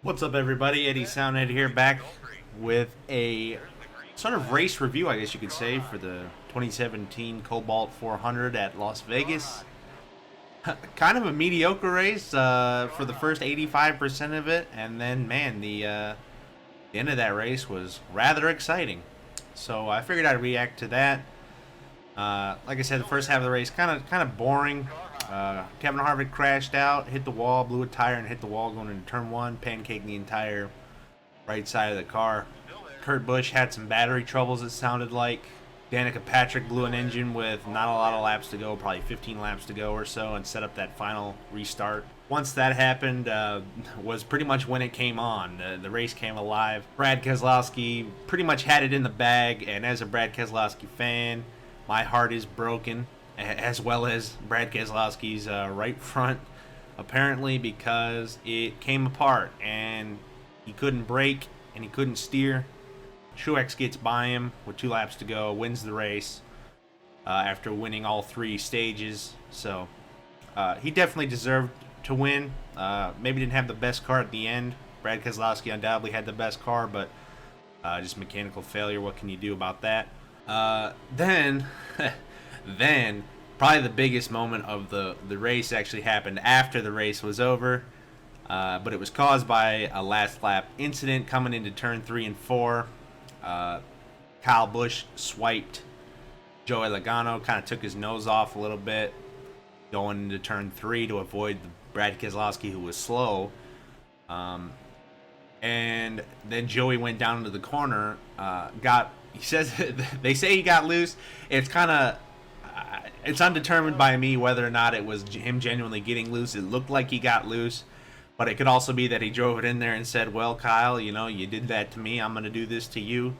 What's up, everybody? Eddie Soundhead here, back with a sort of race review, I guess you could say, for the 2017 Kobalt 400 at Las Vegas. Kind of a mediocre race for the first 85% of it, and then, man, the end of that race was rather exciting. So I figured I'd react to that. Like I said, the first half of the race kind of boring. Kevin Harvick crashed out, hit the wall, blew a tire, and hit the wall going into turn one, pancaking the entire right side of the car. Kurt Busch had some battery troubles, it sounded like. Danica Patrick blew an engine with not a lot of laps to go, probably 15 laps to go or so, and set up that final restart. Once that happened, was pretty much when it came on. The race came alive. Brad Keselowski pretty much had it in the bag, and as a Brad Keselowski fan, my heart is broken, as well as Brad Keselowski's right front, apparently, because it came apart and he couldn't brake and he couldn't steer. Truex gets by him with 2 laps to go, wins the race after winning all 3 stages. So he definitely deserved to win. Maybe didn't have the best car at the end. Brad Keselowski undoubtedly had the best car, but just mechanical failure. What can you do about that? Then probably the biggest moment of the race actually happened after the race was over, but it was caused by a last lap incident coming into turn 3 and 4. Kyle Busch swiped Joey Logano, kind of took his nose off a little bit going into turn 3 to avoid the Brad Keselowski, who was slow. And then Joey went down into the corner, he says they say he got loose. It's kind of it's undetermined by me whether or not it was him genuinely getting loose. It looked like he got loose, but it could also be that he drove it in there and said, "Well, Kyle, you did that to me. I'm going to do this to you."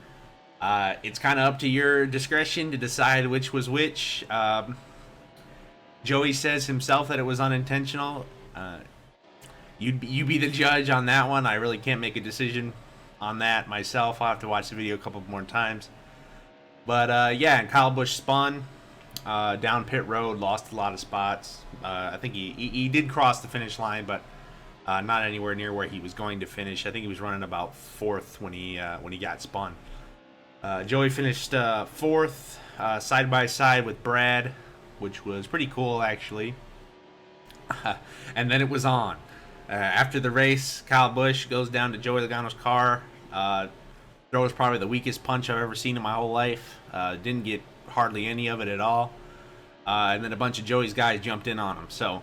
It's kind of up to your discretion to decide which was which. Joey says himself that it was unintentional. You be the judge on that one. I really can't make a decision on that myself. I'll have to watch the video a couple more times. But yeah, and Kyle Busch spun down pit road, lost a lot of spots. I think he did cross the finish line, but not anywhere near where he was going to finish. I think he was running about 4th when he got spun. Joey finished 4th, side by side with Brad, which was pretty cool actually. And then it was on. After the race, Kyle Busch goes down to Joey Logano's car, throws probably the weakest punch I've ever seen in my whole life. Didn't get hardly any of it at all. And then a bunch of Joey's guys jumped in on him. So,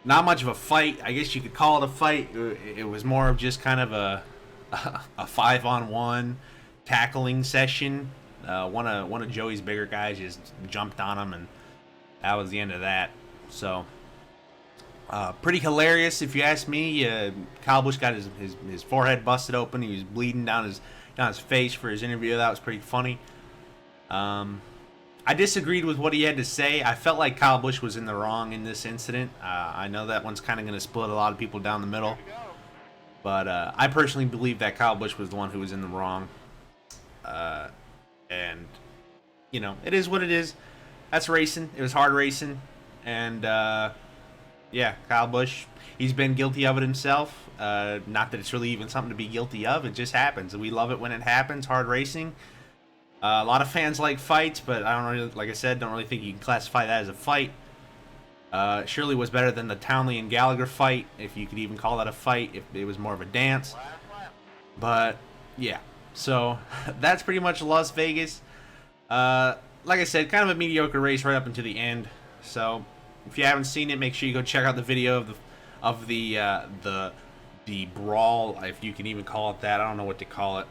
not much of a fight. I guess you could call it a fight. It was more of just kind of a 5-on-1 tackling session. One of Joey's bigger guys just jumped on him, and that was the end of that. So, pretty hilarious if you ask me. Kyle Busch got his forehead busted open. He was bleeding down his face for his interview. That was pretty funny. I disagreed with what he had to say. I felt like Kyle Busch was in the wrong in this incident. I know that one's kind of going to split a lot of people down the middle, but I personally believe that Kyle Busch was the one who was in the wrong. And it is what it is. That's racing. It was hard racing, and yeah, Kyle Busch, he's been guilty of it himself. Not that it's really even something to be guilty of. It just happens. We love it when it happens. Hard racing. A lot of fans like fights, but I don't really, like I said, don't really think you can classify that as a fight. Surely was better than the Townley and Gallagher fight, if you could even call that a fight, if it was more of a dance. But yeah, so that's pretty much Las Vegas. Like I said, kind of a mediocre race right up until the end. So if you haven't seen it, make sure you go check out the video of the brawl, if you can even call it that. I don't know what to call it,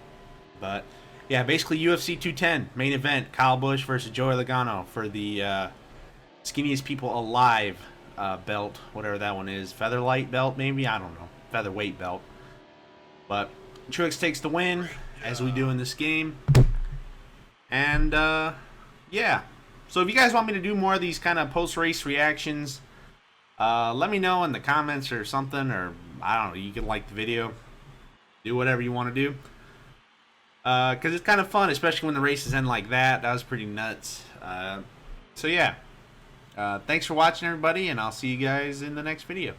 but yeah, basically UFC 210 main event: Kyle Busch versus Joey Logano for the skinniest people alive belt, whatever that one is, featherlight belt maybe, I don't know, featherweight belt. But Truex takes the win, as we do in this game, and yeah. So if you guys want me to do more of these kind of post-race reactions, let me know in the comments or something, or I don't know, you can like the video, do whatever you want to do. Because it's kind of fun, especially when the races end like that. That was pretty nuts. So yeah, thanks for watching, everybody, and I'll see you guys in the next video.